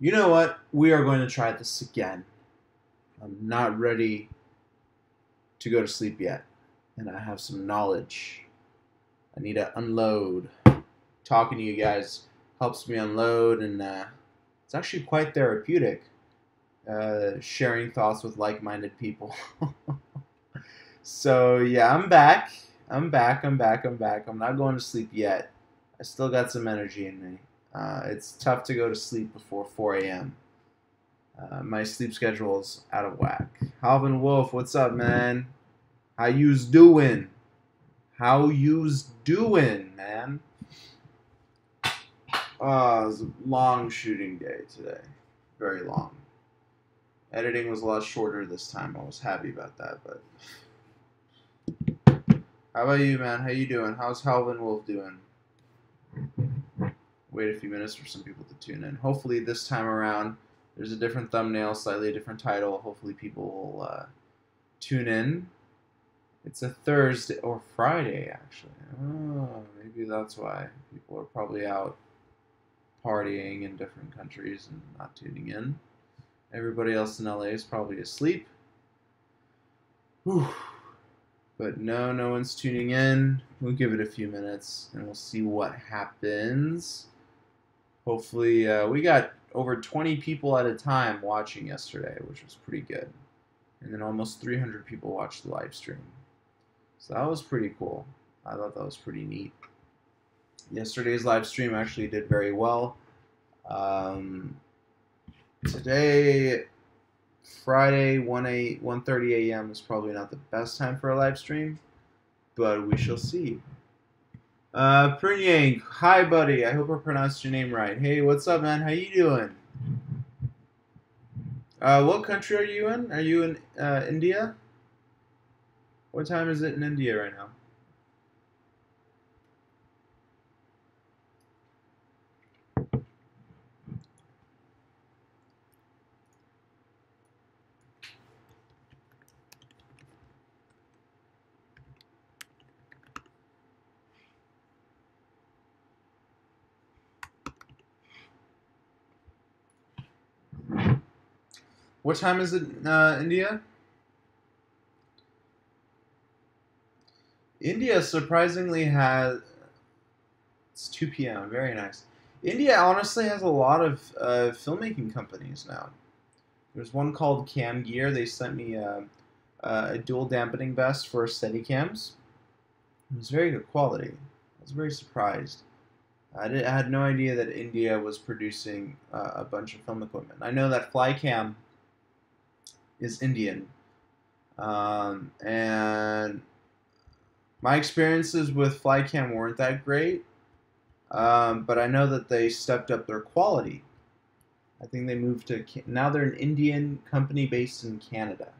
You know what? We are going to try this again. I'm not ready to go to sleep yet, and I have some knowledge. I need to unload. Talking to you guys helps me unload, and it's actually quite therapeutic. Sharing thoughts with like-minded people. So yeah, I'm back. I'm back. I'm not going to sleep yet. I still got some energy in me. It's tough to go to sleep before 4 a.m. My sleep schedule's out of whack. Halvin Wolf, what's up, man? How you's doing? How you's doing, man? Oh, it was a long shooting day today. Very long. Editing was a lot shorter this time. I was happy about that, but how about you, man? How you doing? How's Halvin Wolf doing? Wait a few minutes for some people to tune in. Hopefully this time around there's a different thumbnail, slightly a different title. Hopefully people will tune in. It's a Thursday or Friday, actually. Oh, maybe that's why people are probably out partying in different countries and not tuning in. Everybody else in LA is probably asleep. Whew. But no one's tuning in. We'll give it a few minutes and we'll see what happens. Hopefully, we got over 20 people at a time watching yesterday, which was pretty good. And then almost 300 people watched the live stream. So that was pretty cool. I thought that was pretty neat. Yesterday's live stream actually did very well. Today, Friday, 1:30 a.m. is probably not the best time for a live stream, but we shall see. Prinyang, hi buddy. I hope I pronounced your name right. Hey, what's up, man? How you doing? What country are you in? Are you in India? What time is it in India right now? What time is it in India? India surprisingly has... It's 2 p.m. Very nice. India honestly has a lot of filmmaking companies now. There's one called Cam Gear. They sent me a dual dampening vest for Steadicams. It was very good quality. I was very surprised. I had no idea that India was producing a bunch of film equipment. I know that Flycam is Indian, and my experiences with Flycam weren't that great, but I know that they stepped up their quality. I think they moved to, now they're an Indian company based in Canada.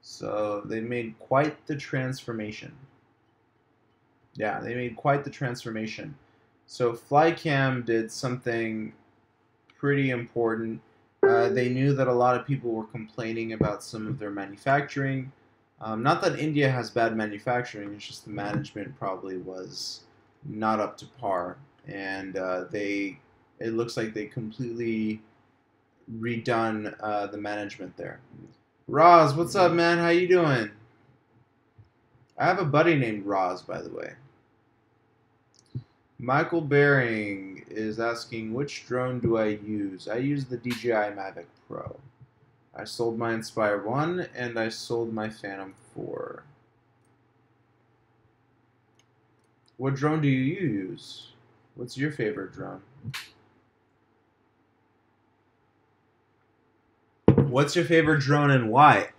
So they made quite the transformation. Yeah, they made quite the transformation. So Flycam did something pretty important. They knew that a lot of people were complaining about some of their manufacturing. Not that India has bad manufacturing, it's just the management probably was not up to par. And it looks like they completely redone the management there. Roz, what's up, man? How you doing? I have a buddy named Roz, by the way. Michael Baring is asking, which drone do I use? I use the DJI Mavic Pro. I sold my Inspire 1 and I sold my Phantom 4. What drone do you use? What's your favorite drone? What's your favorite drone and why?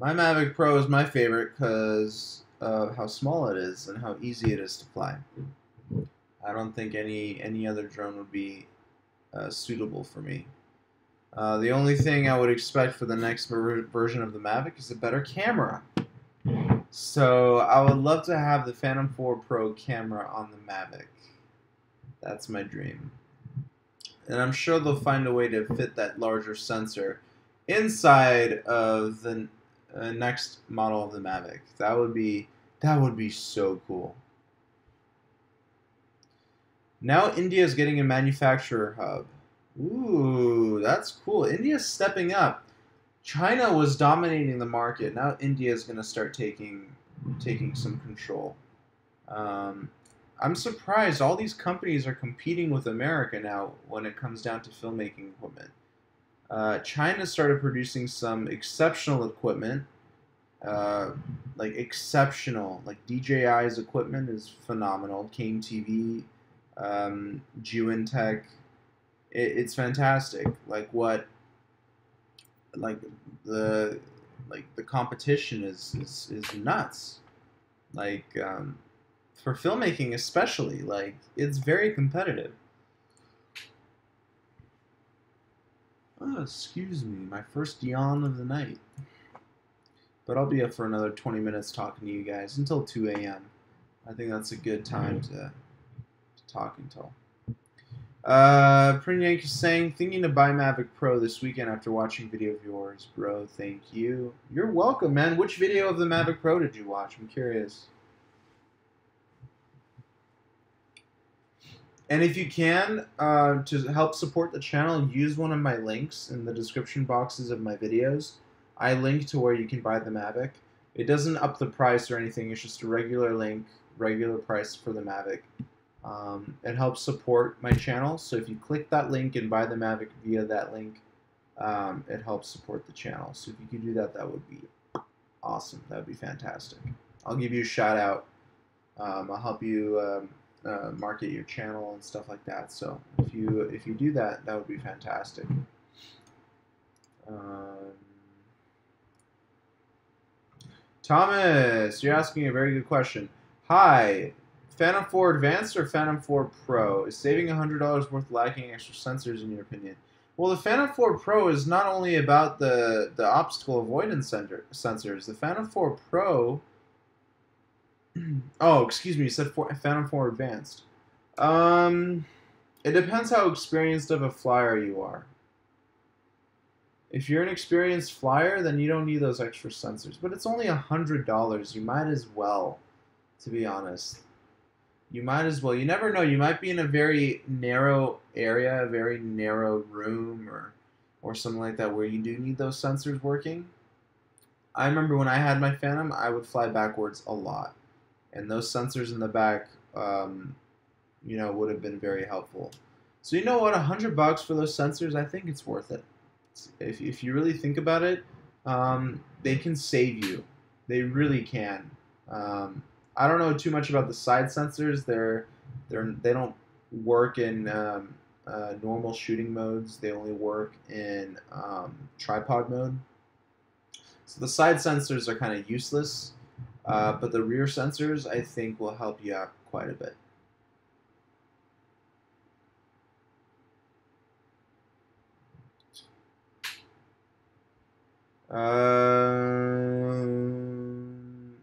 My Mavic Pro is my favorite because of how small it is and how easy it is to fly. I don't think any other drone would be suitable for me. The only thing I would expect for the next version of the Mavic is a better camera. So I would love to have the Phantom 4 Pro camera on the Mavic. That's my dream. And I'm sure they'll find a way to fit that larger sensor inside of the next model of the Mavic. That would be so cool. Now India is getting a manufacturer hub. Ooh, that's cool. India's stepping up. China was dominating the market. Now India is going to start taking some control. Um, I'm surprised all these companies are competing with America now when it comes down to filmmaking equipment. China started producing some exceptional equipment, uh, like exceptional, like DJI's equipment is phenomenal. Kane TV, Tech, it's fantastic. Like the the competition is nuts. Like for filmmaking especially, like it's very competitive. Oh, excuse me, my first yawn of the night. But I'll be up for another 20 minutes talking to you guys until 2 a.m. I think that's a good time to talk until. Pretty Yank is saying, thinking to buy Mavic Pro this weekend after watching video of yours, bro. Thank you. You're welcome, man. Which video of the Mavic Pro did you watch? I'm curious. And if you can, to help support the channel, use one of my links in the description boxes of my videos. I link to where you can buy the Mavic. It doesn't up the price or anything. It's just a regular link, regular price for the Mavic. It helps support my channel. So if you click that link and buy the Mavic via that link, it helps support the channel. So if you could do that, that would be awesome. That would be fantastic. I'll give you a shout out. I'll help you market your channel and stuff like that. So if you do that, that would be fantastic. Thomas, you're asking a very good question. Hi, Phantom 4 Advanced or Phantom 4 Pro? Is saving $100 worth lacking extra sensors in your opinion? Well, the Phantom 4 Pro is not only about the obstacle avoidance sensors. The Phantom 4 Pro... Oh, excuse me, you said Phantom 4 Advanced. It depends how experienced of a flyer you are. If you're an experienced flyer, then you don't need those extra sensors. But it's only $100. You might as well, to be honest. You might as well. You never know. You might be in a very narrow area, a very narrow room, or something like that, where you do need those sensors working. I remember when I had my Phantom, I would fly backwards a lot. And those sensors in the back, you know, would have been very helpful. So you know what? $100 for those sensors, I think it's worth it. If you really think about it, they can save you. They really can. I don't know too much about the side sensors. They don't work in normal shooting modes. They only work in tripod mode. So the side sensors are kind of useless, but the rear sensors I think will help you out quite a bit.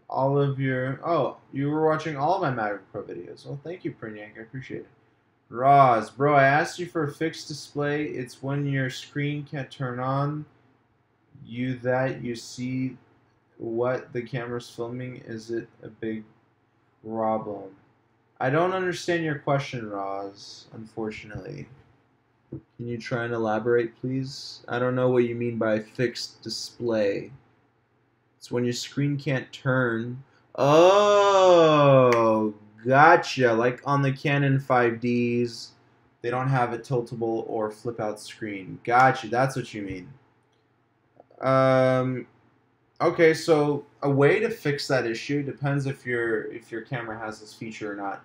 All of your... Oh, you were watching all of my Mavic Pro videos. Well, thank you, Prinyank. I appreciate it. Roz, bro, I asked you for a fixed display. It's when your screen can't turn on. You see what the camera's filming. Is it a big problem? I don't understand your question, Roz, unfortunately. Can you try and elaborate, please? I don't know what you mean by fixed display. It's when your screen can't turn. Oh, gotcha. Like on the Canon 5Ds, they don't have a tiltable or flip out screen. Gotcha. That's what you mean. Okay, so a way to fix that issue depends if your camera has this feature or not.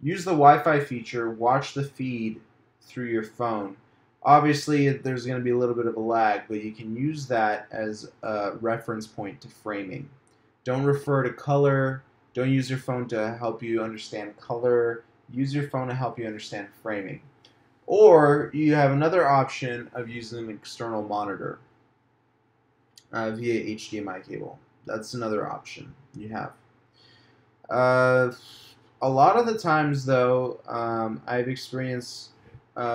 Use the Wi-Fi feature. Watch the feed through your phone. Obviously, there's going to be a little bit of a lag, but you can use that as a reference point to framing. Don't refer to color. Don't use your phone to help you understand color. Use your phone to help you understand framing. Or you have another option of using an external monitor via HDMI cable. That's another option you have. A lot of the times, though, I've experienced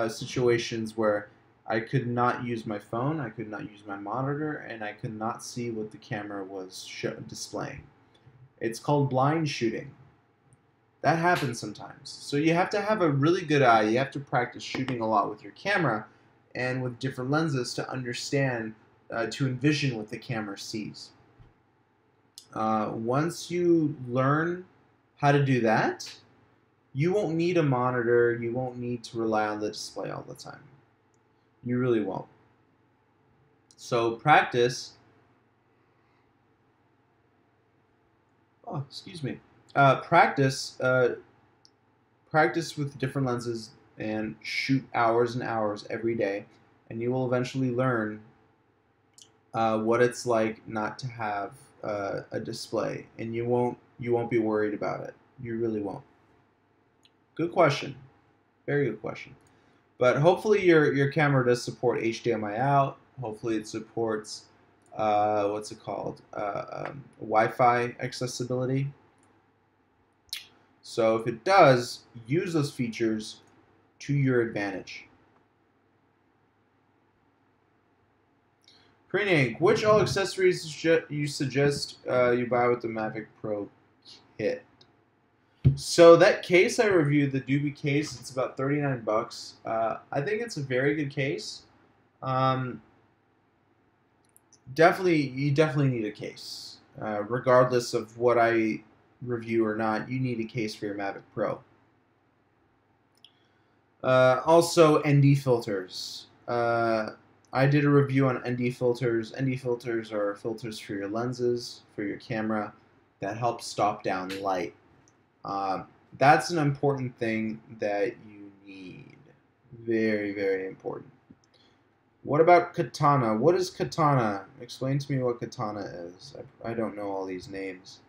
situations where I could not use my phone, I could not use my monitor, and I could not see what the camera was displaying. It's called blind shooting. That happens sometimes. So you have to have a really good eye. You have to practice shooting a lot with your camera and with different lenses to understand, to envision what the camera sees. Once you learn how to do that, you won't need a monitor. You won't need to rely on the display all the time. You really won't. So practice. Oh, excuse me. Practice. Practice with different lenses and shoot hours and hours every day, and you will eventually learn what it's like not to have a display, and you won't be worried about it. You really won't. Good question, very good question. But hopefully your camera does support HDMI out. Hopefully it supports what's it called, Wi-Fi accessibility. So if it does, use those features to your advantage. Pre-Inc, which all accessories you suggest you buy with the Mavic Pro kit? So that case I reviewed, the Doobie case, it's about 39 bucks. I think it's a very good case. Um, you definitely need a case. Regardless of what I review or not, you need a case for your Mavic Pro. Also, ND filters. I did a review on ND filters. ND filters are filters for your lenses, for your camera, that help stop down light. That's an important thing that you need. Very, very important. What about katana? What is katana? Explain to me what katana is. I don't know all these names.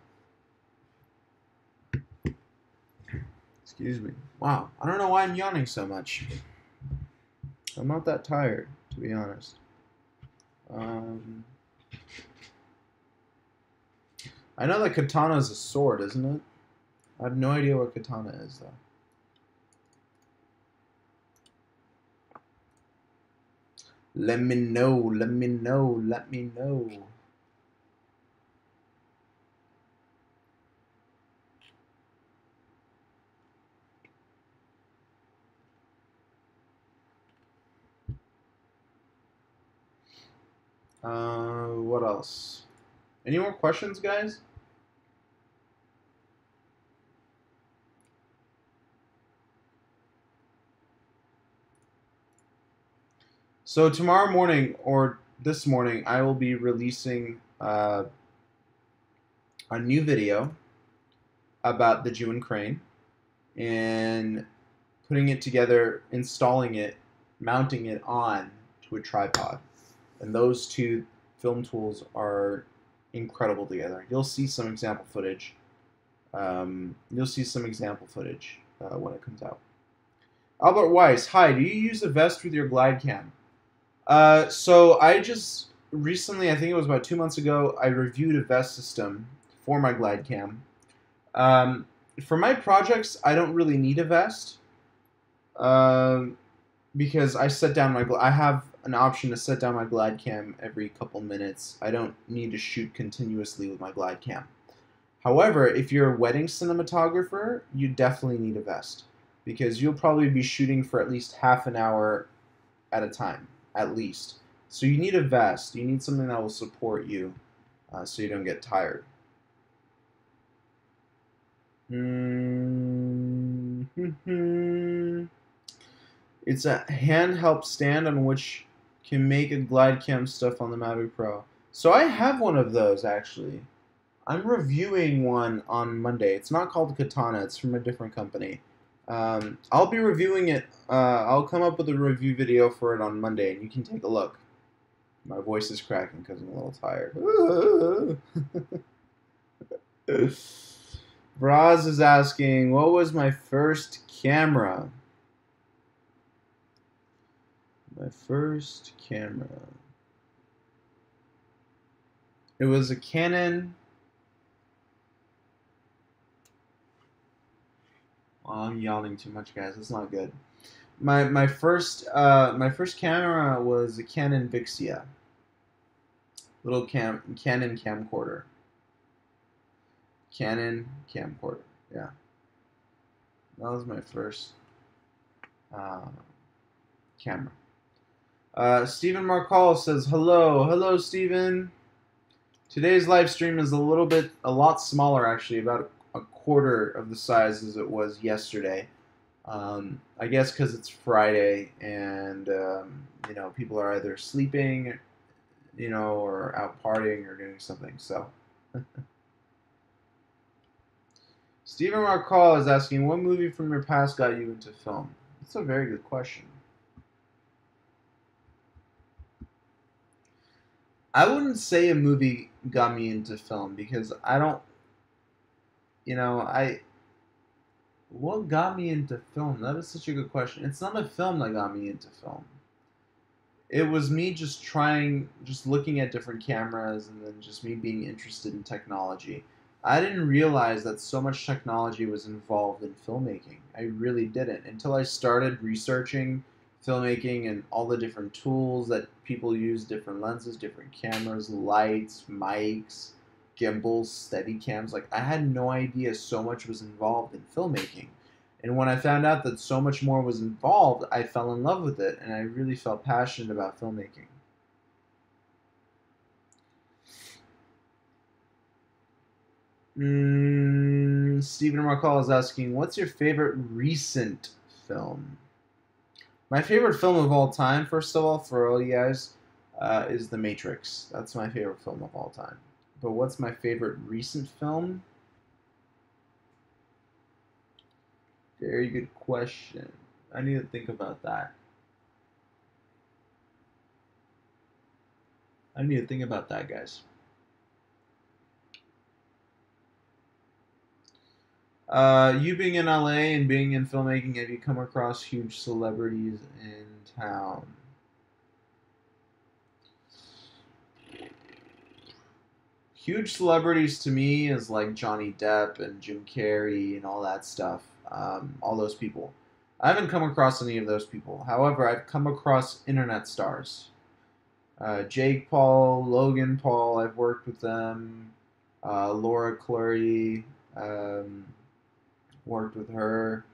Excuse me. Wow, I don't know why I'm yawning so much. I'm not that tired, to be honest. I know that katana is a sword, isn't it? I have no idea what katana is, though. Let me know, let me know, let me know. What else? Any more questions, guys? So tomorrow morning, or this morning, I will be releasing a new video about the Jewin crane and putting it together, installing it, mounting it on to a tripod. And those two film tools are incredible together. You'll see some example footage. When it comes out. Albert Weiss, hi, do you use a vest with your glide cam? So I just recently, I think it was about 2 months ago, I reviewed a vest system for my glide cam. For my projects, I don't really need a vest because I set down I have an option to set down my glide cam every couple minutes. I don't need to shoot continuously with my glide cam. However, if you're a wedding cinematographer, you definitely need a vest because you'll probably be shooting for at least half an hour at a time, at least. So you need a vest. You need something that will support you so you don't get tired. It's a hand-help stand on which can make a glide cam stuff on the Mavic Pro. So I have one of those, actually. I'm reviewing one on Monday. It's not called Katana. It's from a different company. I'll be reviewing it. I'll come up with a review video for it on Monday, and you can take a look. My voice is cracking because I'm a little tired. Braz is asking, what was my first camera? My first camera. It was a Canon. Oh, I'm yawning too much, guys. That's not good. My first camera was a Canon Vixia. Little Canon camcorder. Canon camcorder. Yeah. That was my first uh, camera. Stephen Marcall says, hello. Hello, Stephen. Today's live stream is a lot smaller actually, about a quarter of the size as it was yesterday. I guess because it's Friday and, people are either sleeping, or out partying or doing something. So, Stephen Marcall is asking, what movie from your past got you into film? That's a very good question. I wouldn't say a movie got me into film because I don't, I what got me into film? That is such a good question. It's not a film that got me into film. It was me just looking at different cameras and then just me being interested in technology. I didn't realize that so much technology was involved in filmmaking. I really didn't until I started researching filmmaking and all the different tools that people use, different lenses, different cameras, lights, mics, gimbals, steady cams. Like I had no idea so much was involved in filmmaking. And when I found out that so much more was involved, I fell in love with it, and I really felt passionate about filmmaking. Stephen McCall is asking, what's your favorite recent film? My favorite film of all time, first of all, for all you guys, is The Matrix. That's my favorite film of all time. But what's my favorite recent film? Very good question. I need to think about that. Guys. You being in LA and being in filmmaking, have you come across huge celebrities in town? Huge celebrities to me is like Johnny Depp and Jim Carrey and all that stuff. All those people. I haven't come across any of those people. However, I've come across internet stars. Jake Paul, Logan Paul, I've worked with them. Laura Clary, worked with her.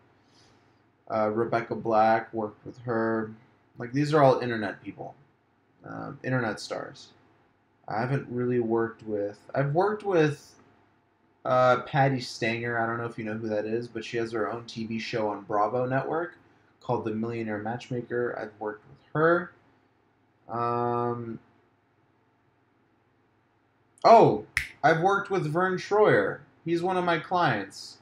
Rebecca Black, worked with her. Like, these are all internet people, internet stars. I haven't really worked with. I've worked with Patty Stanger. I don't know if you know who that is, but she has her own TV show on Bravo Network called The Millionaire Matchmaker. I've worked with her. Um, oh, I've worked with Vern Troyer. He's one of my clients.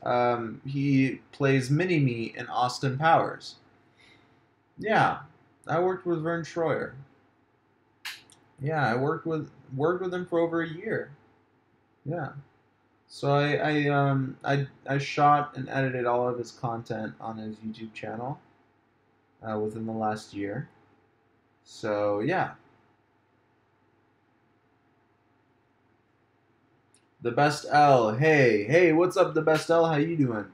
He plays Mini-Me in Austin Powers. Yeah, I worked with Vern Troyer. Yeah, I worked with him for over a year. Yeah. So I shot and edited all of his content on his YouTube channel within the last year. So yeah, the best L. Hey, what's up, the best L? How you doing?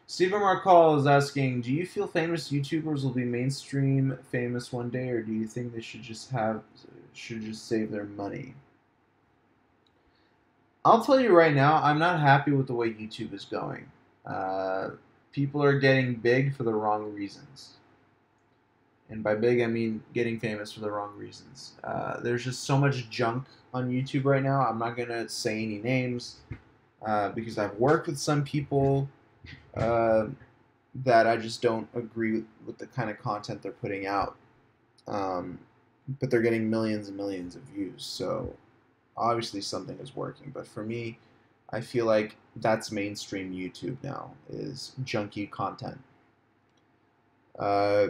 Stephen Marcall is asking, do you feel famous YouTubers will be mainstream famous one day, or do you think they should just save their money? I'll tell you right now, I'm not happy with the way YouTube is going. Uh, People are getting big for the wrong reasons. And by big, I mean getting famous for the wrong reasons. There's just so much junk on YouTube right now. I'm not going to say any names because I've worked with some people uh, that I just don't agree with the kind of content they're putting out. But they're getting millions and millions of views. So obviously something is working. But for me, I feel like that's mainstream YouTube now, is junky content.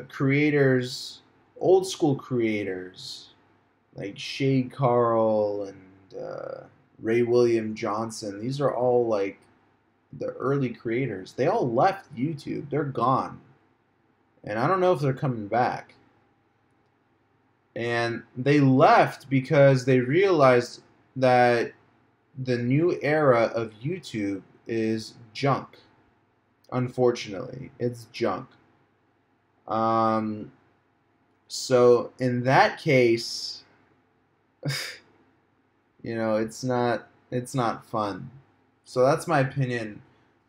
Creators, old school creators like Shay Carl and Ray William Johnson, these are all like the early creators. They all left YouTube. They're gone. And I don't know if they're coming back. And they left because they realized that the new era of YouTube is junk. Unfortunately, it's junk. Um, so in that case, it's not fun. So that's my opinion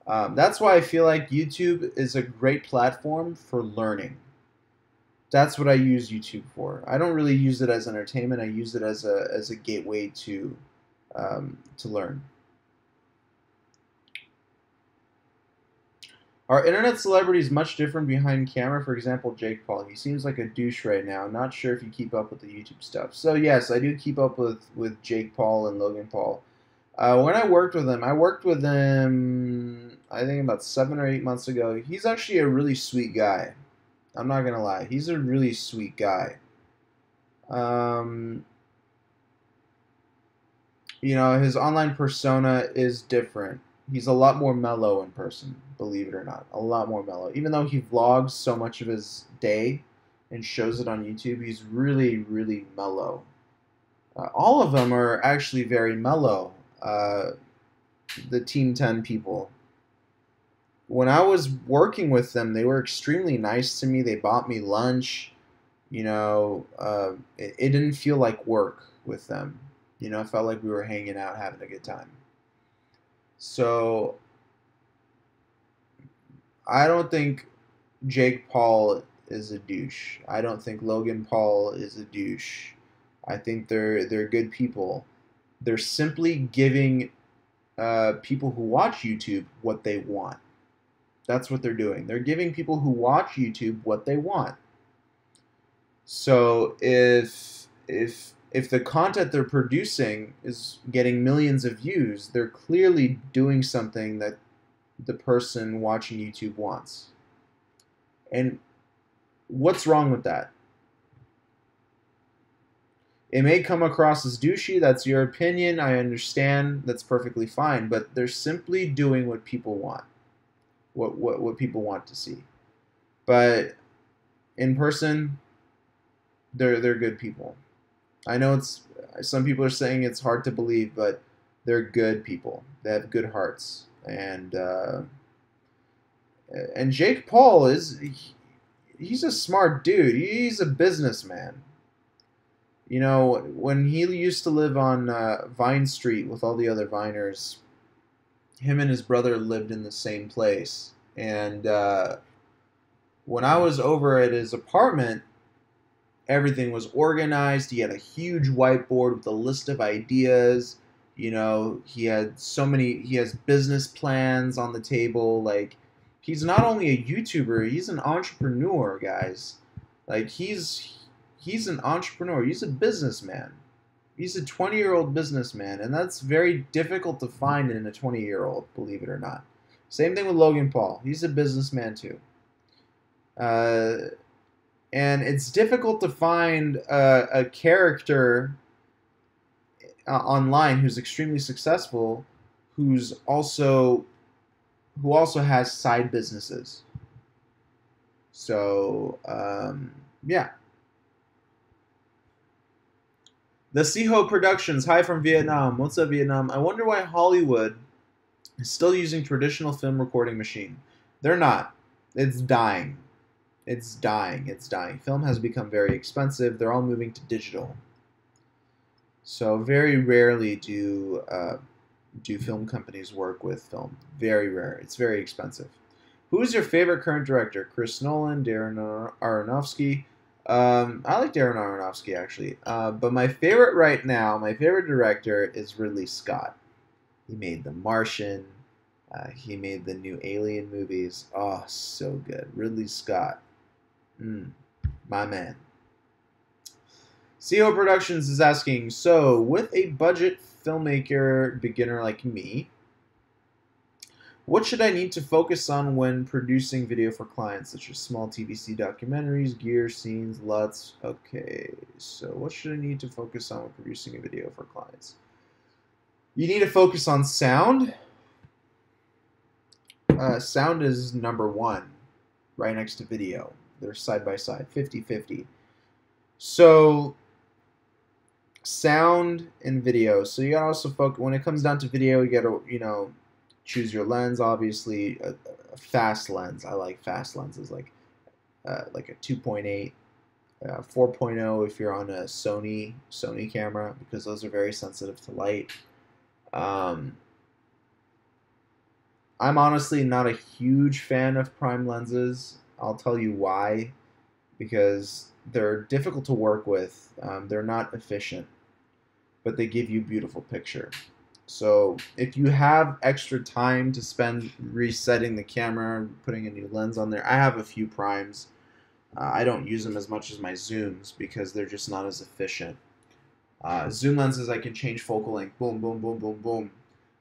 That's why I feel like YouTube is a great platform for learning. That's what I use YouTube for. I don't really use it as entertainment. I use it as a gateway to learn. Are internet celebrities much different behind camera? For example, Jake Paul. He seems like a douche right now. Not sure if you keep up with the YouTube stuff. So yes, I do keep up with Jake Paul and Logan Paul. When I worked with him, I think about 7 or 8 months ago. He's actually a really sweet guy. I'm not gonna lie. He's a really sweet guy. Um, his online persona is different. He's a lot more mellow in person, believe it or not. A lot more mellow. Even though he vlogs so much of his day and shows it on YouTube, he's really, really mellow. All of them are actually very mellow. The Team 10 people. When I was working with them, they were extremely nice to me. They bought me lunch. It didn't feel like work with them. It felt like we were hanging out, having a good time. So I don't think Jake Paul is a douche. I don't think Logan Paul is a douche. I think they're good people. They're simply giving people who watch YouTube what they want. That's what they're doing. They're giving people who watch YouTube what they want. So if the content they're producing is getting millions of views, they're clearly doing something that the person watching YouTube wants. And what's wrong with that? It may come across as douchey. That's your opinion. I understand. That's perfectly fine. But they're simply doing what people want, what people want to see. But in person, they're good people. I know some people are saying it's hard to believe, but they're good people. They have good hearts, and Jake Paul he's a smart dude. He's a businessman. When he used to live on Vine Street with all the other Viners, him and his brother lived in the same place. And when I was over at his apartment, everything was organized. He had a huge whiteboard with a list of ideas. He has business plans on the table. Like, he's not only a YouTuber, he's an entrepreneur, guys. Like, he's an entrepreneur. He's a businessman. He's a 20-year-old businessman, and that's very difficult to find in a 20-year-old, believe it or not. Same thing with Logan Paul. He's a businessman too. And it's difficult to find a character online who's extremely successful, who also has side businesses. So yeah. The Siho Productions. Hi from Vietnam. What's up, Vietnam? I wonder why Hollywood is still using traditional film recording machine. They're not. It's dying. It's dying. It's dying. Film has become very expensive. They're all moving to digital. So very rarely do film companies work with film. Very rare. It's very expensive. Who is your favorite current director? Chris Nolan, Darren Aronofsky. I like Darren Aronofsky actually. But my favorite right now, my favorite director is Ridley Scott. He made The Martian. He made the new Alien movies. Oh, so good. Ridley Scott. My man. CO Productions is asking, so with a budget filmmaker beginner like me, what should I need to focus on when producing video for clients, such as small TVC documentaries, gear, scenes, LUTs? Okay, so what should I need to focus on when producing a video for clients? You need to focus on sound. Sound is number one, right next to video. They're side by side, 50-50. So sound and video. So you gotta also focus, when it comes down to video, you gotta, choose your lens, obviously. A fast lens. I like fast lenses, like a 2.8, 4.0 if you're on a Sony camera, because those are very sensitive to light. I'm honestly not a huge fan of prime lenses. I'll tell you why. Because they're difficult to work with. They're not efficient, but they give you a beautiful picture. So if you have extra time to spend resetting the camera, putting a new lens on there, I have a few primes. I don't use them as much as my zooms because they're just not as efficient. Zoom lenses, I can change focal length, boom, boom, boom, boom, boom.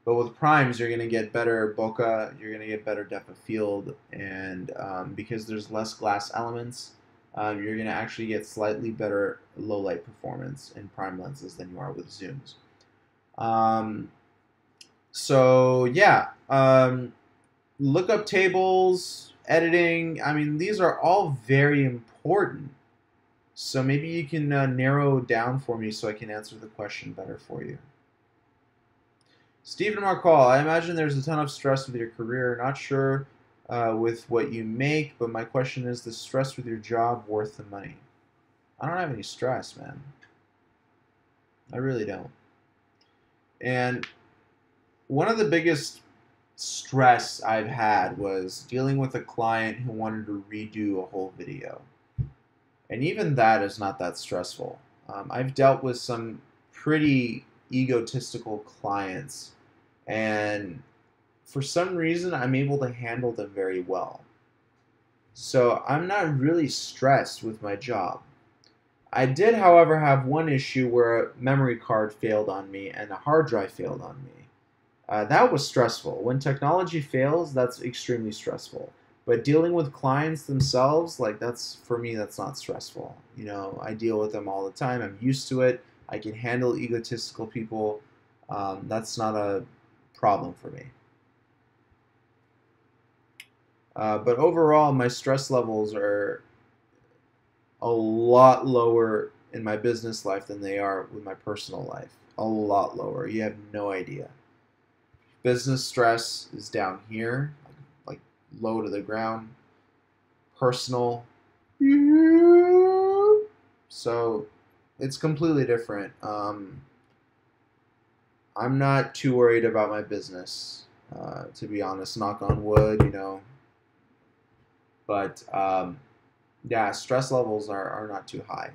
But with primes, you're going to get better bokeh, you're going to get better depth of field, and because there's less glass elements, you're going to actually get slightly better low light performance in prime lenses than you are with zooms. Um, so yeah, lookup tables, editing. I mean, these are all very important. So maybe you can narrow down for me so I can answer the question better for you. Stephen Marcall, I imagine there's a ton of stress with your career. Not sure with what you make, but my question is the stress with your job worth the money? I don't have any stress, man. I really don't. And one of the biggest stress I've had was dealing with a client who wanted to redo a whole video. And even that is not that stressful. I've dealt with some pretty egotistical clients, and for some reason, I'm able to handle them very well. So I'm not really stressed with my job. I did, however, have one issue where a memory card failed on me and a hard drive failed on me. That was stressful. When technology fails, that's extremely stressful. But dealing with clients themselves, like that's for me, that's not stressful. You know, I deal with them all the time. I'm used to it. I can handle egotistical people. That's not a problem for me. But overall, my stress levels are a lot lower in my business life than they are with my personal life. A lot lower. You have no idea. Business stress is down here, like low to the ground. Personal, so it's completely different. I'm not too worried about my business, to be honest. Knock on wood, you know. But yeah, stress levels are not too high.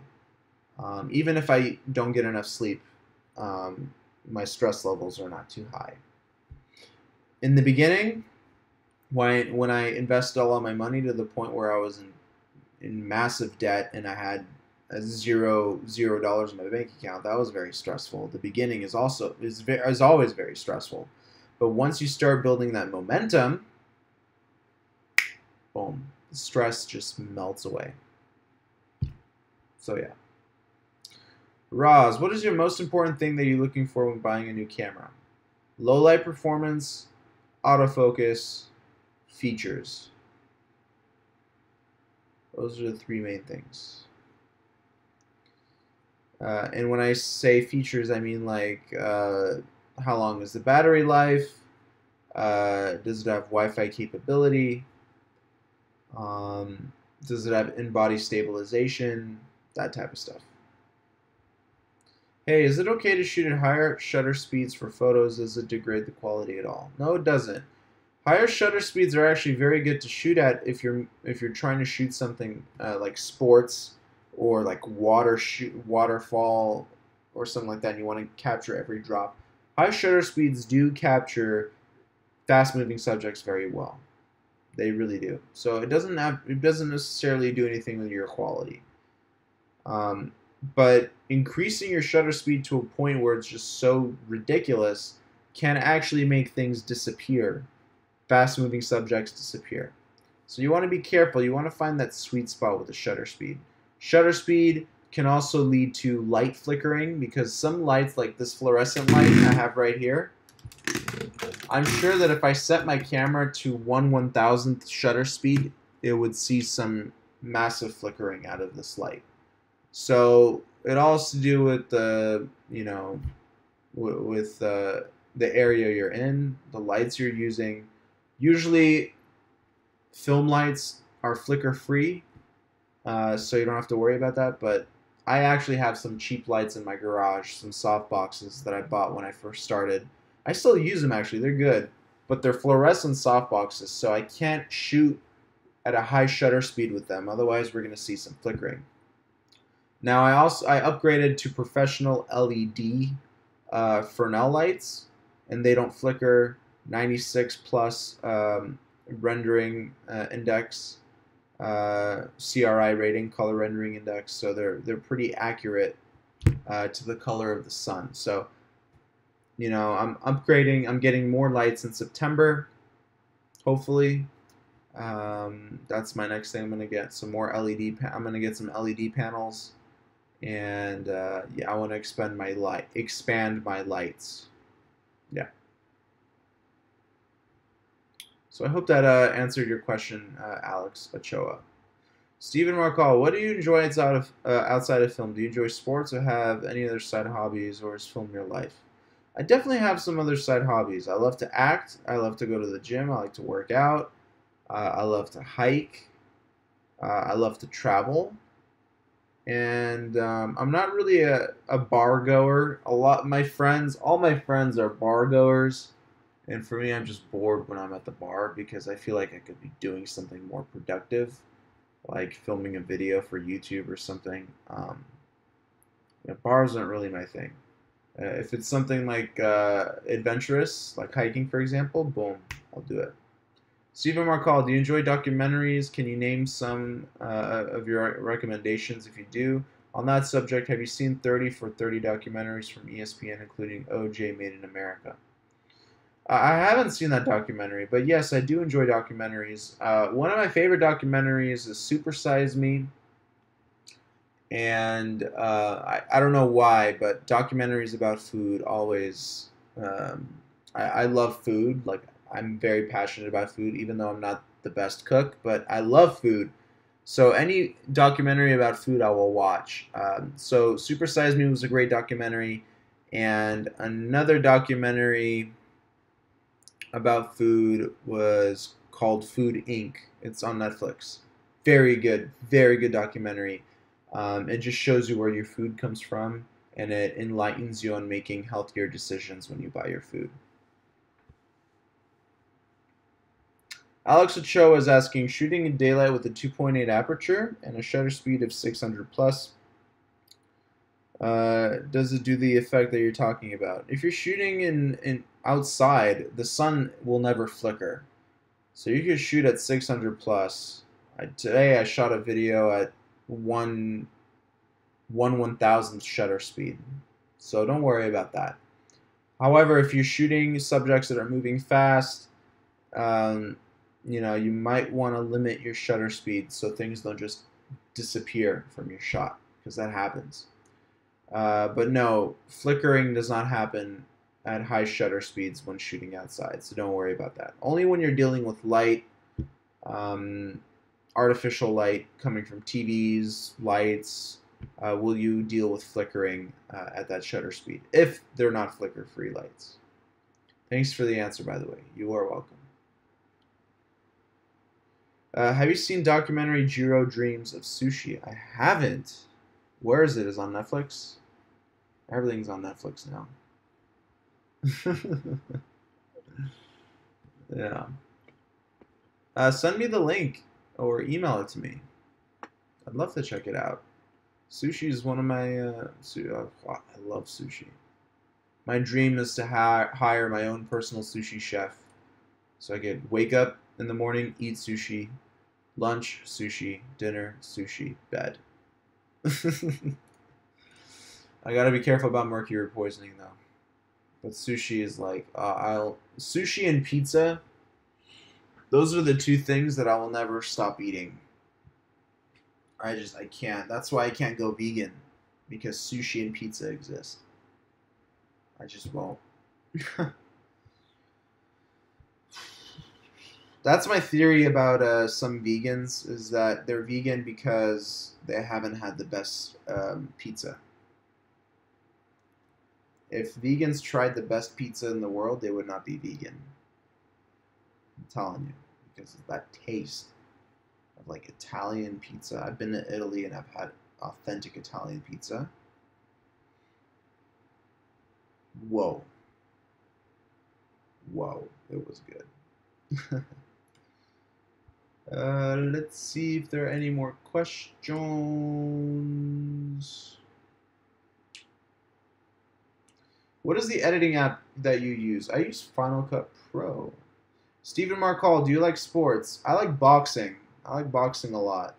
Even if I don't get enough sleep, my stress levels are not too high. In the beginning, when I invested all of my money to the point where I was in massive debt and I had a zero dollars in my bank account, that was very stressful. The beginning is always very stressful, but once you start building that momentum, boom, the stress just melts away. So yeah. Roz, what is your most important thing that you're looking for when buying a new camera? Low light performance, autofocus, features. Those are the three main things. And when I say features, I mean like how long is the battery life? Does it have Wi-Fi capability? Does it have in-body stabilization? That type of stuff. Hey, is it okay to shoot at higher shutter speeds for photos? Does it degrade the quality at all? No, it doesn't. Higher shutter speeds are actually very good to shoot at if you're trying to shoot something like sports or like waterfall or something like that, and you want to capture every drop. High shutter speeds do capture fast-moving subjects very well. They really do. So it doesn't necessarily do anything with your quality. But increasing your shutter speed to a point where it's just so ridiculous can actually make things disappear. Fast-moving subjects disappear. So you want to be careful. You want to find that sweet spot with the shutter speed. Shutter speed can also lead to light flickering because some lights, like this fluorescent light I have right here, I'm sure that if I set my camera to 1/1000th shutter speed, it would see some massive flickering out of this light. So it all has to do with the, you know, with the area you're in, the lights you're using. Usually, film lights are flicker free, so you don't have to worry about that. But I actually have some cheap lights in my garage, some soft boxes that I bought when I first started. I still use them actually; they're good. but they're fluorescent softboxes, so I can't shoot at a high shutter speed with them. Otherwise, we're going to see some flickering. Now, I upgraded to professional LED Fresnel lights, and they don't flicker. 96 plus rendering index, CRI rating, color rendering index. So they're pretty accurate to the color of the sun. So I'm upgrading. I'm getting more lights in September, hopefully. That's my next thing. I'm gonna get some more LED. I'm gonna get some LED panels, and yeah, I want to expand my lights. Yeah. So I hope that answered your question, Alex Ochoa. Stephen Markall, what do you enjoy outside of film? Do you enjoy sports or have any other side hobbies, or is film your life? I definitely have some other side hobbies. I love to act. I love to go to the gym. I like to work out. I love to hike. I love to travel. And I'm not really a bar goer. All my friends are bar goers. And for me, I'm just bored when I'm at the bar because I feel like I could be doing something more productive, like filming a video for YouTube or something. Bars aren't really my thing. If it's something like adventurous, like hiking, for example, boom, I'll do it. Stephen Markall, do you enjoy documentaries? Can you name some of your recommendations if you do? On that subject, have you seen 30 for 30 documentaries from ESPN, including OJ Made in America? I haven't seen that documentary, but yes, I do enjoy documentaries. One of my favorite documentaries is Super Size Me, and I don't know why, but documentaries about food always. I love food. Like, I'm very passionate about food, even though I'm not the best cook, but I love food. So any documentary about food, I will watch. So Super Size Me was a great documentary, and another documentary about food was called Food Inc. It's on Netflix. Very good documentary. It just shows you where your food comes from, and it enlightens you on making healthier decisions when you buy your food. Alex Ochoa is asking, shooting in daylight with a 2.8 aperture and a shutter speed of 600 plus, does it do the effect that you're talking about? If you're shooting in outside, the sun will never flicker. So you can shoot at 600 plus. Today I shot a video at 1/1000th shutter speed. So don't worry about that. However, if you're shooting subjects that are moving fast, you might want to limit your shutter speed so things don't just disappear from your shot, because that happens. But no, flickering does not happen at high shutter speeds when shooting outside, so don't worry about that. Only when you're dealing with light, artificial light coming from TVs, lights, will you deal with flickering at that shutter speed, if they're not flicker-free lights. Thanks for the answer, by the way. You are welcome. Have you seen documentary Jiro Dreams of Sushi? I haven't. Where is it? Is it on Netflix? Everything's on Netflix now. Yeah. Send me the link or email it to me. I'd love to check it out. Sushi is one of my... I love sushi. My dream is to hire my own personal sushi chef. So I could wake up in the morning, eat sushi, lunch, sushi, dinner, sushi, bed. I gotta be careful about mercury poisoning though. But sushi is like, sushi and pizza, those are the two things that I will never stop eating. I can't. That's why I can't go vegan, because sushi and pizza exist. I just won't. That's my theory about some vegans, is that they're vegan because they haven't had the best pizza. If vegans tried the best pizza in the world, they would not be vegan. I'm telling you, because of that taste of like Italian pizza. I've been to Italy and I've had authentic Italian pizza. Whoa. Whoa, it was good. Let's see if there are any more questions. What is the editing app that you use? I use Final Cut Pro. Stephen Marcall, do you like sports? I like boxing. I like boxing a lot.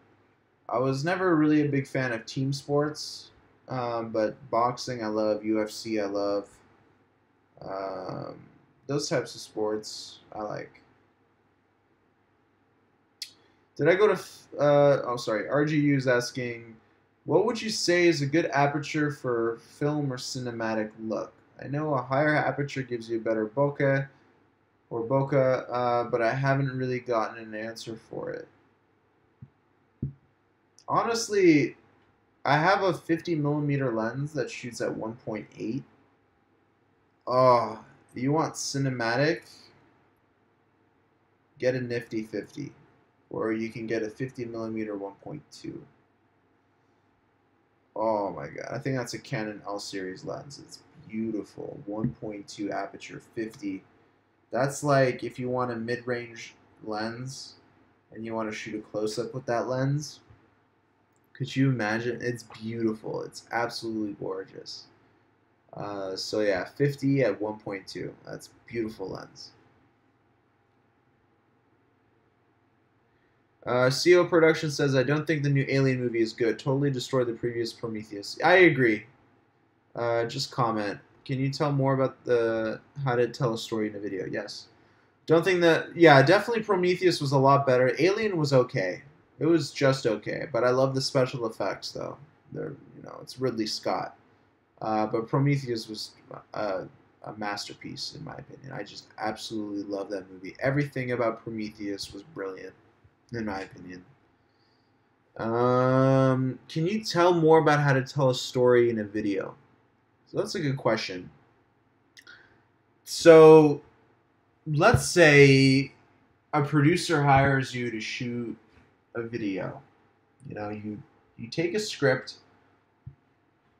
I was never really a big fan of team sports, but boxing I love, UFC I love. Um, those types of sports I like. Did I go to? Oh, sorry. RGU is asking, what would you say is a good aperture for film or cinematic look? I know a higher aperture gives you a better bokeh or bokeh, but I haven't really gotten an answer for it. Honestly, I have a 50 millimeter lens that shoots at 1.8. Oh, you want cinematic? Get a nifty 50, or you can get a 50 millimeter 1.2. Oh my god, I think that's a Canon L series lens. It's beautiful. 1.2 aperture, 50. That's like if you want a mid-range lens and you want to shoot a close-up with that lens. Could you imagine? It's beautiful. It's absolutely gorgeous. So yeah, 50 at 1.2. That's beautiful lens. CO Production says, I don't think the new Alien movie is good. Totally destroyed the previous Prometheus. I agree. Just comment. Can you tell more about the how to tell a story in a video? Yes. Don't think that. Yeah, definitely Prometheus was a lot better. Alien was okay. It was just okay, but I love the special effects though. They're it's Ridley Scott. But Prometheus was a masterpiece in my opinion. I just absolutely love that movie. Everything about Prometheus was brilliant, in my opinion. Can you tell more about how to tell a story in a video? So that's a good question. So let's say a producer hires you to shoot a video. You take a script.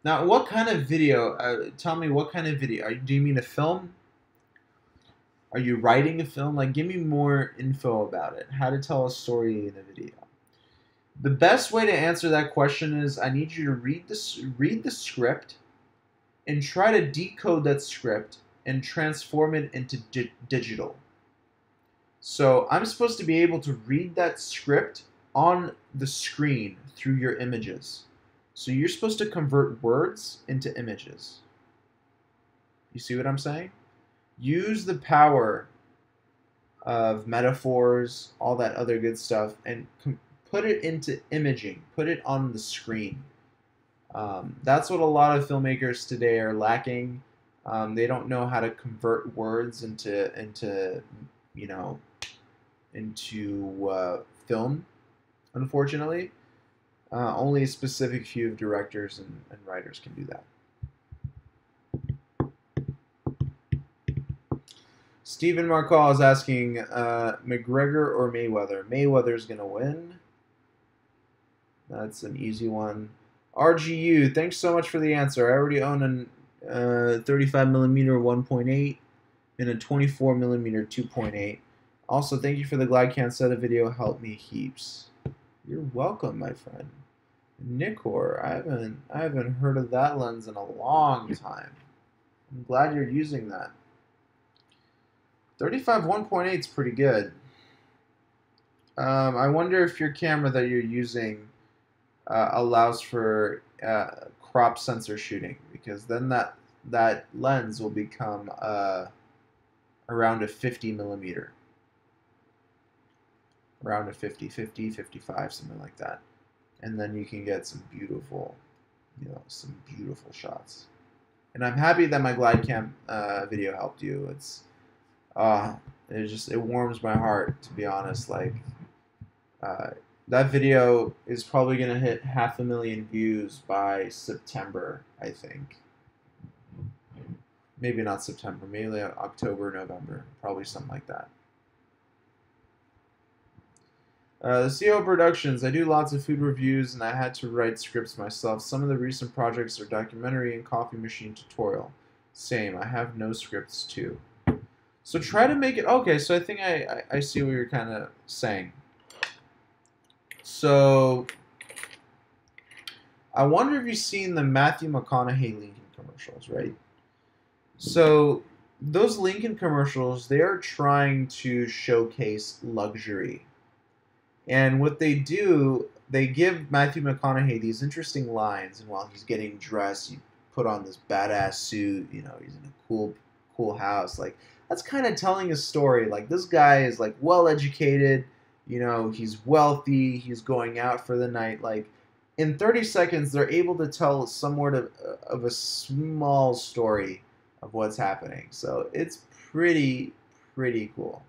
Now, what kind of video? Tell me what kind of video. Do you mean a film? Are you writing a film? Like, give me more info about it. How to tell a story in a video. The best way to answer that question is I need you to read the script and try to decode that script and transform it into digital. So I'm supposed to be able to read that script on the screen through your images. So you're supposed to convert words into images. You see what I'm saying? Use the power of metaphors, all that other good stuff, and put it into imaging. Put it on the screen. That's what a lot of filmmakers today are lacking. They don't know how to convert words into film. Unfortunately, only a specific few of directors and writers can do that. Stephen Marcall is asking, McGregor or Mayweather? Mayweather's going to win. That's an easy one. RGU, thanks so much for the answer. I already own a 35 millimeter 1.8 and a 24 millimeter 2.8. Also, thank you for the GlideCam set of video. Helped me heaps. You're welcome, my friend. Nikkor, I haven't heard of that lens in a long time. I'm glad you're using that. 35 1.8 is pretty good. I wonder if your camera that you're using allows for crop sensor shooting, because then that lens will become around a 50 millimeter. Around a 50, 55, something like that. And then you can get some beautiful shots. And I'm happy that my GlideCam video helped you. It warms my heart, to be honest. Like, that video is probably gonna hit 500,000 views by September, I think. Maybe not September, maybe like October, November, probably something like that. The CO Productions, I do lots of food reviews and I had to write scripts myself. Some of the recent projects are documentary and coffee machine tutorial. Same, I have no scripts too. So try to make it okay. So I think I see what you're kind of saying. So I wonder if you've seen the Matthew McConaughey Lincoln commercials, right? So those Lincoln commercials, they are trying to showcase luxury. And what they do, they give Matthew McConaughey these interesting lines, and while he's getting dressed, you put on this badass suit, you know, he's in a cool house. Like that's kind of telling a story. Like this guy is like well educated, you know, he's wealthy, he's going out for the night. Like in 30 seconds, they're able to tell somewhat of a small story of what's happening. So it's pretty cool.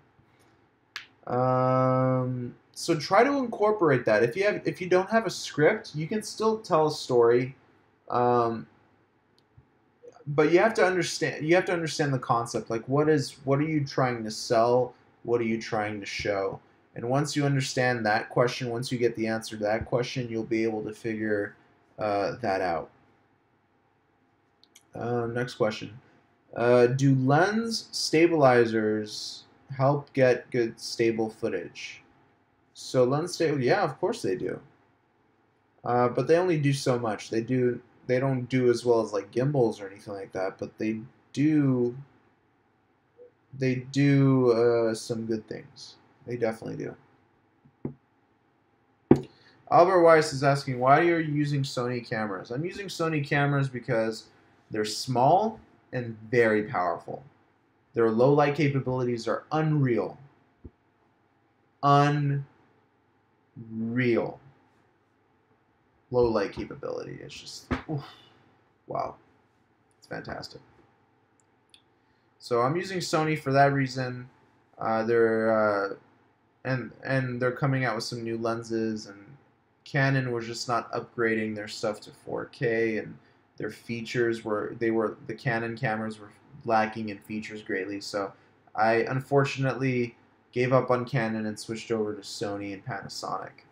So try to incorporate that. If you don't have a script, you can still tell a story, um, but you have to understand the concept. Like what are you trying to sell? What are you trying to show? And once you understand that question, once you get the answer to that question, you'll be able to figure that out. Next question. Do lens stabilizers help get good stable footage? So lens stable, yeah, of course they do. But they only do so much. They don't do as well as like gimbals or anything like that, but do they do some good things. They definitely do. Albert Weiss is asking, why are you using Sony cameras? I'm using Sony cameras because they're small and very powerful. Their low light capabilities are unreal. Unreal. Low light capability. It's just, oof, wow. It's fantastic. So I'm using Sony for that reason. And they're coming out with some new lenses, and Canon was just not upgrading their stuff to 4K, and their features the Canon cameras were lacking in features greatly. So I unfortunately gave up on Canon and switched over to Sony and Panasonic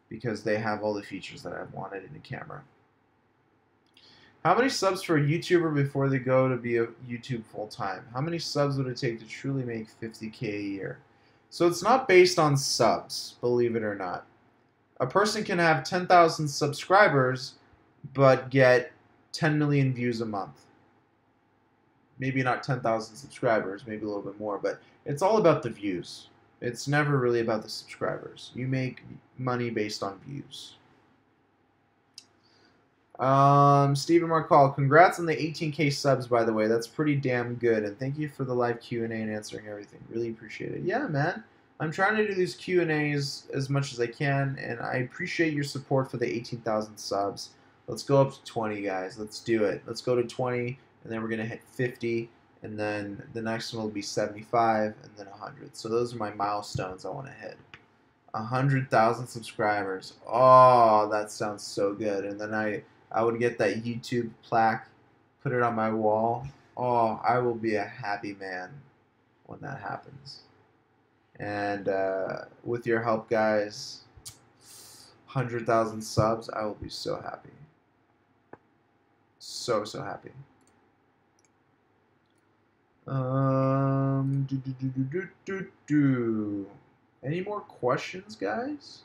because they have all the features that I've wanted in a camera. How many subs for a YouTuber before they go to be a YouTube full time? How many subs would it take to truly make 50K a year? So it's not based on subs, believe it or not. A person can have 10,000 subscribers but get 10 million views a month. Maybe not 10,000 subscribers, maybe a little bit more, but it's all about the views. It's never really about the subscribers. You make money based on views. Stephen Marcall, congrats on the 18K subs, by the way. That's pretty damn good, and thank you for the live Q&A and answering everything. Really appreciate it. Yeah, man. I'm trying to do these Q&As as much as I can, and I appreciate your support for the 18,000 subs. Let's go up to 20, guys. Let's do it. Let's go to 20, and then we're going to hit 50, and then the next one will be 75, and then 100. So those are my milestones I want to hit. 100,000 subscribers. Oh, that sounds so good. And then I would get that YouTube plaque, put it on my wall. Oh, I will be a happy man when that happens. And with your help, guys, 100,000 subs, I will be so happy. So happy. Any more questions, guys?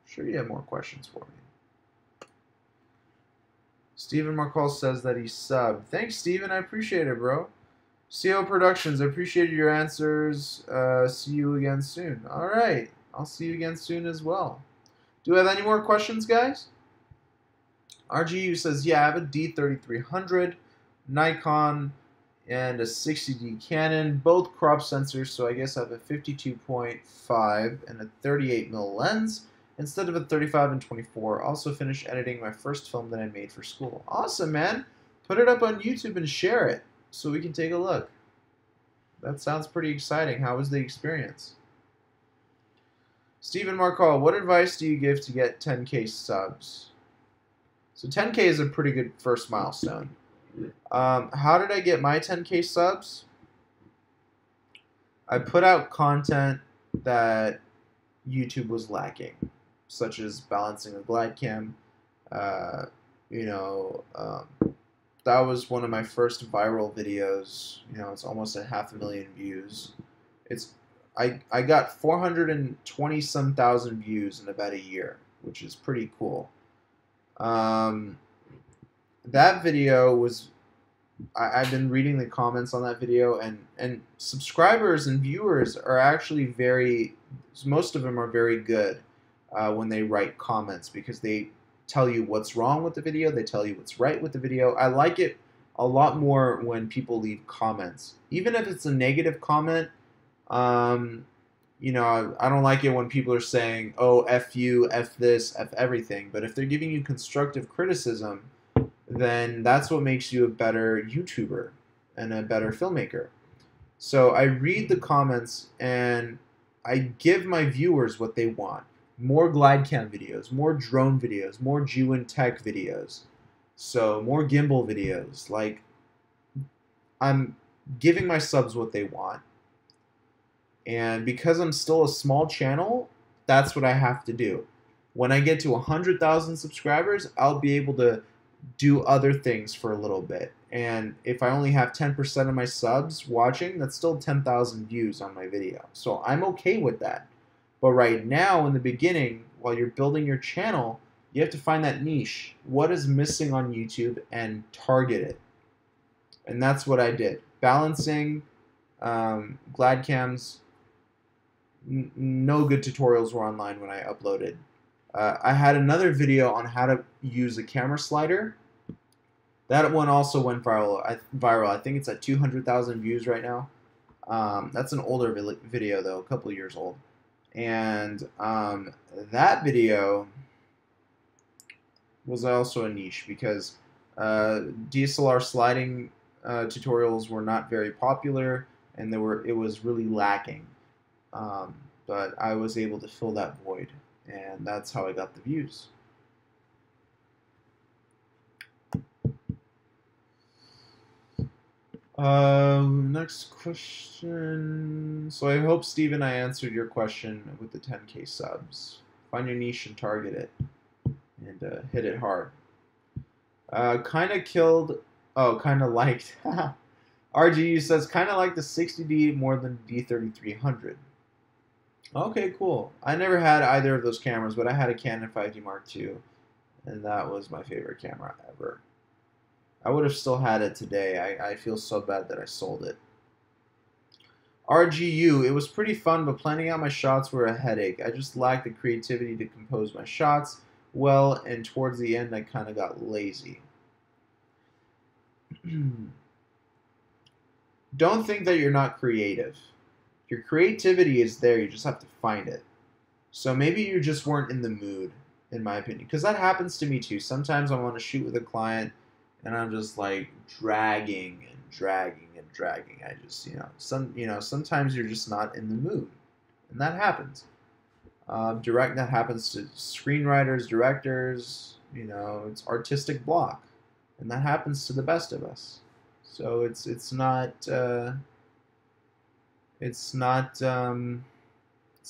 Sure you have more questions for me. Steven Marcall says that he subbed. Thanks, Steven. I appreciate it, bro. CO Productions, I appreciate your answers. See you again soon. All right. I'll see you again soon as well. Do we have any more questions, guys? RGU says, yeah, I have a D3300, Nikon, and a 60D Canon, both crop sensors, so I guess I have a 52.5 and a 38mm lens instead of a 35 and 24. Also finished editing my first film that I made for school. Awesome, man. Put it up on YouTube and share it so we can take a look. That sounds pretty exciting. How was the experience? Stephen Marcall, what advice do you give to get 10K subs? So 10K is a pretty good first milestone. How did I get my 10K subs? I put out content that YouTube was lacking, such as balancing a glide cam, that was one of my first viral videos. You know, it's almost at 500,000 views. It's I got 420 some thousand views in about a year, which is pretty cool. Um, that video was I've been reading the comments on that video, and subscribers and viewers are actually most of them are very good when they write comments, because they tell you what's wrong with the video, they tell you what's right with the video. I like it a lot more when people leave comments, even if it's a negative comment. You know, I don't like it when people are saying, "Oh, F you, F this, F everything." But if they're giving you constructive criticism, then that's what makes you a better YouTuber and a better filmmaker. So I read the comments and I give my viewers what they want. More glide cam videos, more drone videos, more G1 tech videos. So more gimbal videos. Like, I'm giving my subs what they want. And because I'm still a small channel, that's what I have to do. When I get to 100,000 subscribers, I'll be able to do other things for a little bit. And if I only have 10% of my subs watching, that's still 10,000 views on my video. So I'm okay with that. But right now, in the beginning, while you're building your channel, you have to find that niche. What is missing on YouTube and target it. And that's what I did. Balancing, glad cams. No good tutorials were online when I uploaded. I had another video on how to use a camera slider. That one also went viral. I think it's at 200,000 views right now. That's an older video though, a couple of years old. And that video was also a niche because DSLR sliding tutorials were not very popular, and it was really lacking. But I was able to fill that void, and that's how I got the views. Next question. So I hope, Steven, I answered your question with the 10K subs. Find your niche and target it, and hit it hard. Kind of liked. RGU says, kind of like the 60D more than D3300. Okay, cool. I never had either of those cameras, but I had a Canon 5D Mark II, and that was my favorite camera ever. I would have still had it today. I feel so bad that I sold it. RGU, it was pretty fun, but planning out my shots were a headache. I just lacked the creativity to compose my shots well, and towards the end I kind of got lazy. Don't think that you're not creative. Your creativity is there, you just have to find it. So maybe you just weren't in the mood, in my opinion. Because that happens to me too. Sometimes I want to shoot with a client, and I'm just like dragging and dragging and dragging. I just, sometimes you're just not in the mood. And that happens. That happens to screenwriters, directors, it's artistic block. And that happens to the best of us. So it's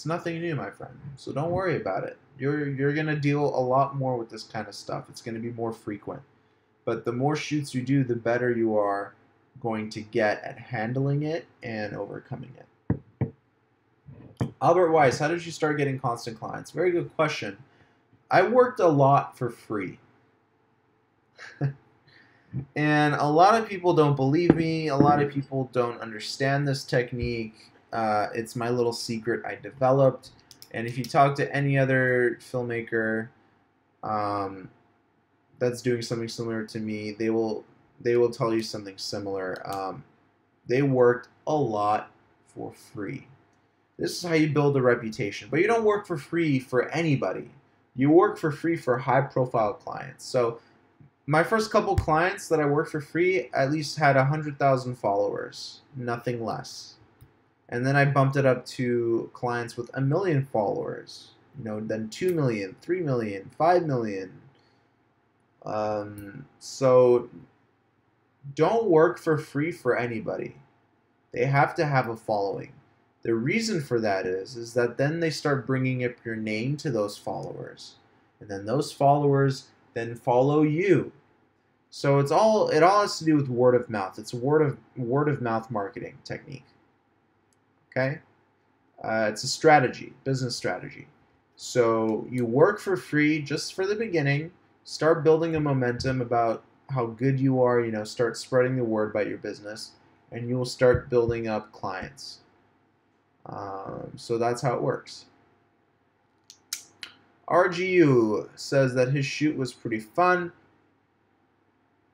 nothing new, my friend. So don't worry about it. You're gonna deal a lot more with this kind of stuff. It's gonna be more frequent. But the more shoots you do, the better you are going to get at handling it and overcoming it. Albert Weiss, how did you start getting constant clients? Very good question. I worked a lot for free. And a lot of people don't believe me. A lot of people don't understand this technique. It's my little secret I developed. And if you talk to any other filmmaker that's doing something similar to me, they will tell you something similar. They worked a lot for free. This is how you build a reputation. But you don't work for free for anybody. You work for free for high-profile clients. So my first couple clients that I worked for free at least had 100,000 followers, nothing less. And then I bumped it up to clients with 1 million followers, then 2 million, 3 million, 5 million. So don't work for free for anybody. They have to have a following. The reason for that is that then they start bringing up your name to those followers. And then those followers then follow you. So it all has to do with word of mouth. It's a word of mouth marketing technique. Okay, it's a strategy, business strategy. So you work for free just for the beginning. Start building a momentum about how good you are. You know, start spreading the word about your business, and you will start building up clients. So that's how it works. RGU says that his shoot was pretty fun.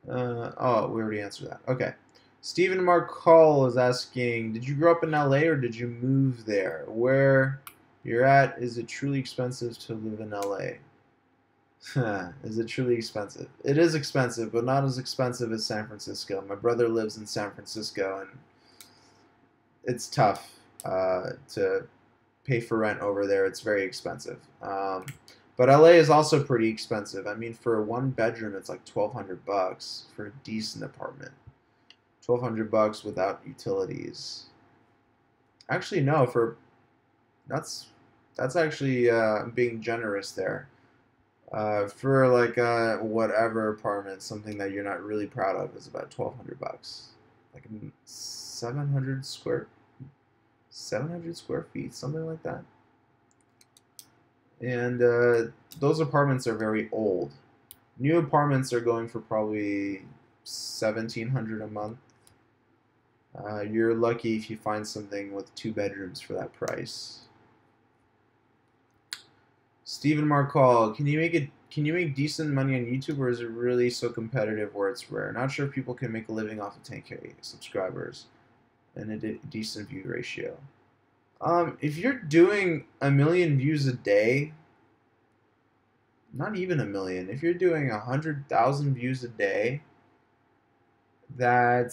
Oh, we already answered that. Okay. Stephen Marcall is asking, did you grow up in LA or did you move there? Where you're at, is it truly expensive to live in LA? Is it truly expensive? It is expensive, but not as expensive as San Francisco. My brother lives in San Francisco, and it's tough to pay for rent over there. It's very expensive. But LA is also pretty expensive. I mean, for a one bedroom, it's like $1,200 for a decent apartment. $1,200 without utilities. Actually, no. That's actually being generous there. For like a whatever apartment, something that you're not really proud of is about $1,200. Like 700 square feet, something like that. And those apartments are very old. New apartments are going for probably $1,700 a month. You're lucky if you find something with 2 bedrooms for that price. Stephen Marcall, can you make decent money on YouTube, or is it really so competitive where it's rare? Not sure if people can make a living off of 10K subscribers and a decent view ratio. If you're doing 1 million views a day, not even 1 million, if you're doing 100,000 views a day, that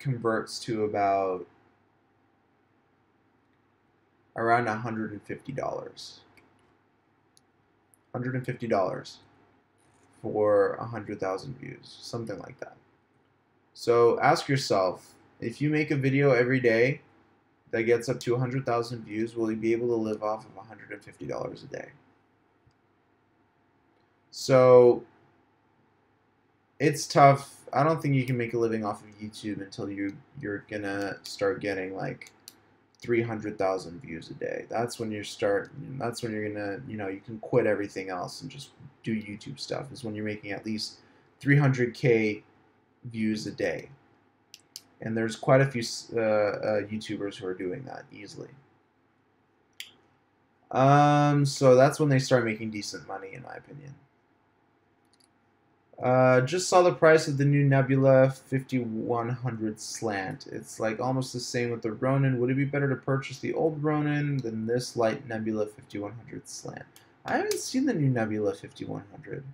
converts to about around $150. $150 for 100,000 views, something like that. So ask yourself, if you make a video every day that gets up to 100,000 views, will you be able to live off of $150 a day? So it's tough. I don't think you can make a living off of YouTube until you're gonna start getting like 300,000 views a day. That's when you're gonna, you can quit everything else and just do YouTube stuff. Is when you're making at least 300K views a day. And there's quite a few YouTubers who are doing that easily. So that's when they start making decent money, in my opinion. Just saw the price of the new Nebula 5100 slant. It's like almost the same with the Ronin. Would it be better to purchase the old Ronin than this light Nebula 5100 slant? I haven't seen the new Nebula 5100.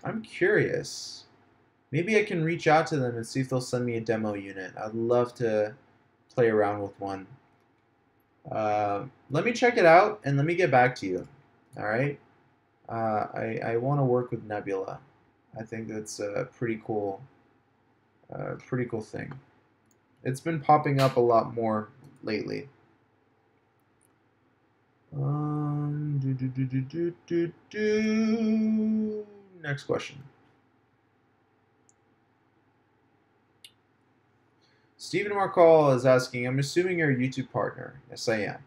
I'm curious. Maybe I can reach out to them and see if they'll send me a demo unit. I'd love to play around with one. Let me check it out and let me get back to you. All right. I want to work with Nebula. I think that's a pretty cool thing. It's been popping up a lot more lately. Next question. Stephen Marcall is asking, I'm assuming you're a YouTube partner. Yes, I am.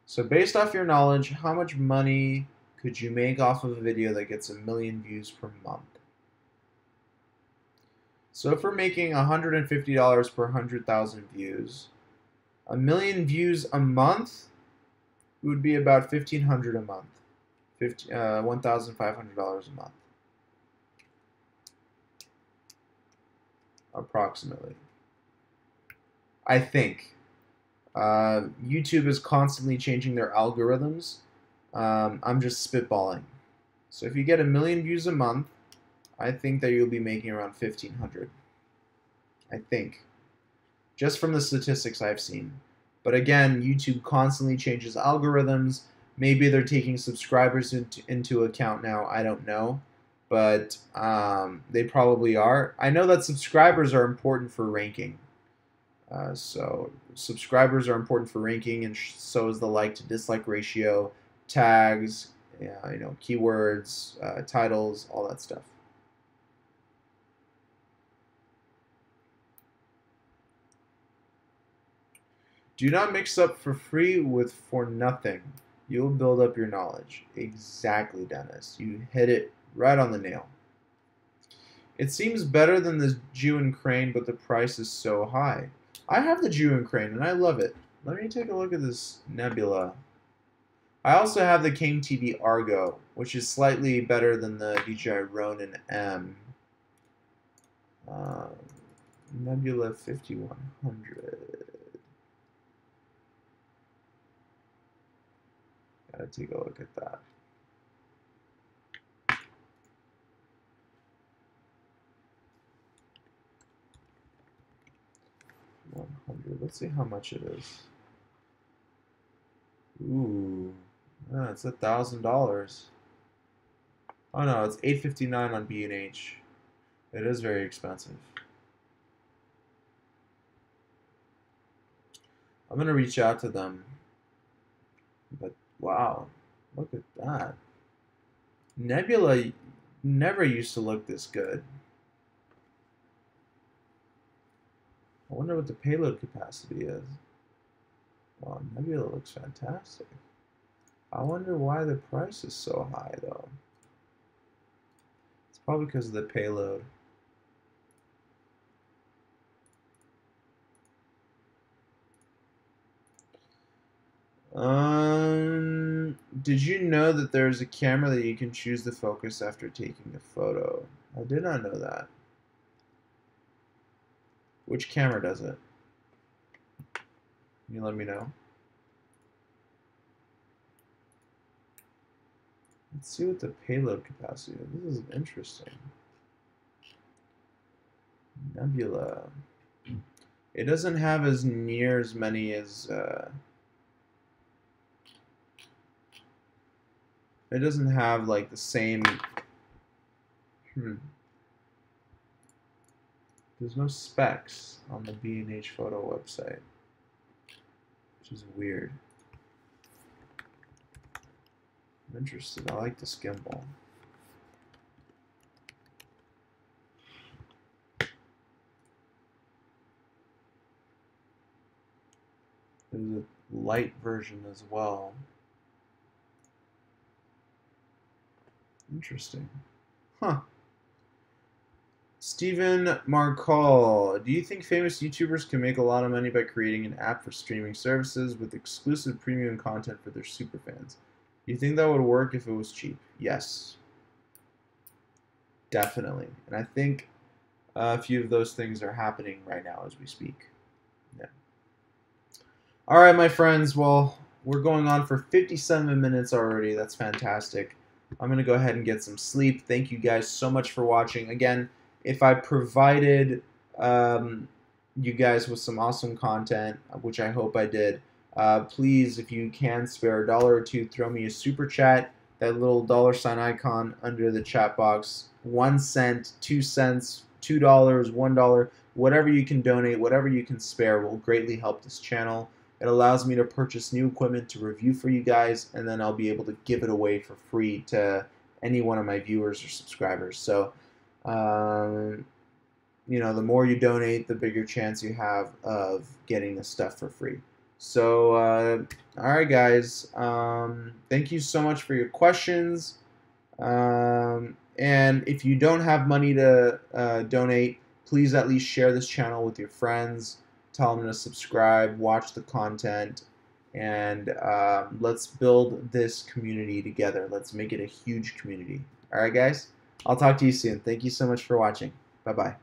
So based off your knowledge, how much money could you make off of a video that gets 1 million views per month? So if we're making $150 per 100,000 views, 1 million views a month would be about $1,500 a month, $1,500 a month, approximately. I think. YouTube is constantly changing their algorithms. I'm just spitballing. So if you get 1 million views a month, I think that you'll be making around 1,500. I think. Just from the statistics I've seen. But again, YouTube constantly changes algorithms. Maybe they're taking subscribers into account now. I don't know. But they probably are. I know that subscribers are important for ranking. So subscribers are important for ranking, and so is the like to dislike ratio, tags, you know, keywords, titles, all that stuff. Do not mix up for free with for nothing. You'll build up your knowledge. Exactly, Dennis. You hit it right on the nail. It seems better than the Jew and Crane, but the price is so high. I have the Jew and Crane, and I love it. Let me take a look at this Nebula. I also have the King TV Argo, which is slightly better than the DJI Ronin M. Nebula 5100. Gotta take a look at that. 100. Let's see how much it is. Ooh, it's $1,000. Oh no, it's $859 on B&H. It is very expensive. I'm gonna reach out to them. But wow, look at that. Nebula never used to look this good. I wonder what the payload capacity is. Wow, Nebula looks fantastic. I wonder why the price is so high though. It's probably because of the payload. Did you know that there's a camera that you can choose the focus after taking a photo? I did not know that. Which camera does it? Can you let me know? Let's see what the payload capacity is. This is interesting. Nebula. It doesn't have as near as many as it doesn't have like the same There's no specs on the B&H photo website, which is weird. I'm interested. I like this gimbal. There's a light version as well. Interesting. Huh. Stephen Marcall, do you think famous YouTubers can make a lot of money by creating an app for streaming services with exclusive premium content for their superfans? Do you think that would work if it was cheap? Yes. Definitely. And I think a few of those things are happening right now as we speak. Yeah. All right, my friends. Well, we're going on for 57 minutes already. That's fantastic. I'm going to go ahead and get some sleep. Thank you guys so much for watching. Again, if I provided you guys with some awesome content, which I hope I did, please, if you can spare $1 or $2, throw me a super chat. That little $ icon under the chat box. 1 cent, 2 cents, $2, $1, whatever you can donate, whatever you can spare will greatly help this channel. It allows me to purchase new equipment to review for you guys, and then I'll be able to give it away for free to any one of my viewers or subscribers. So, you know, the more you donate, the bigger chance you have of getting this stuff for free. So, all right, guys. Thank you so much for your questions. And if you don't have money to donate, please at least share this channel with your friends. Tell them to subscribe, watch the content, and let's build this community together. Let's make it a huge community. All right, guys? I'll talk to you soon. Thank you so much for watching. Bye-bye.